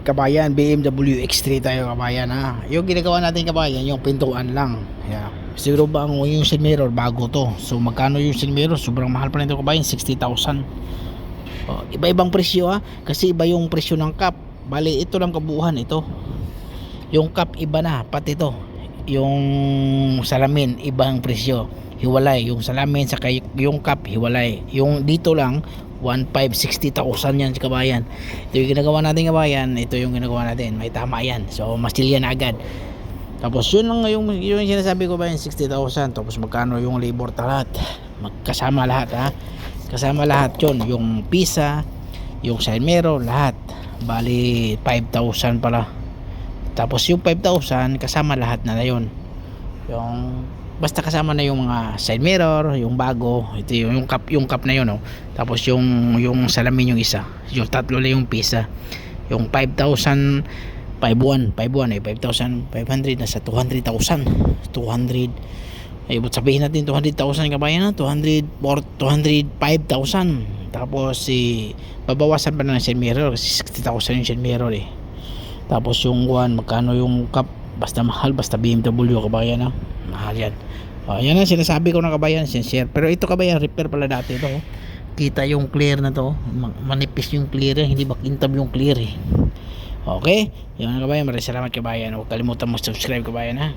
kabayan, BMW X3 tayo kabayan ha. Yung ginagawa natin kabayan, yung pintuan lang. Yeah. Siguro ba yung side mirror bago to. So magkano yung side mirror? Sobrang mahal pa nito kabayan, 60,000. Oh, iba-ibang presyo ha. Kasi iba yung presyo ng cap. Bali ito lang kabuuhan ito. Yung cap iba na, pati ito. Yung salamin ibang presyo. Hiwalay yung salamin sa yung cap hiwalay. Yung dito lang 1,560,000 yan kabayan. Ito yung ginagawa natin kabayan, ito yung ginagawa natin, may tama yan, so mastil yan agad. Tapos yun lang yung sinasabi ko ba yung 60,000. Tapos magkano yung labor lahat, magkasama lahat ha, kasama lahat yun, yung pisa, yung side mirror, lahat bali 5,000 pala. Tapos yung 5,000 kasama lahat na yun, yung basta kasama na yung mga side mirror, yung bago, ito yung cup na yun oh. Tapos yung salamin yung isa, yung tatlo lang yung pisa, yung 5,000 5,100 nasa 200,000 200 ay sabihin natin 200,000 kabayan na 205,000. Tapos babawasan pa na ng side mirror kasi 60,000 yung side mirror eh. Tapos yung magkano yung cup, basta mahal, basta BMW kabayan na mahal yan. Yan ang sinasabi ko na kabayan, sincere. Pero ito kabayan, repair pala dati ito. Kita yung clear na to, manipis yung clear, hindi makintab yung clear eh. Okay, yun kabayan, maraming salamat kabayan. Huwag kalimutan mo subscribe kabayan ha.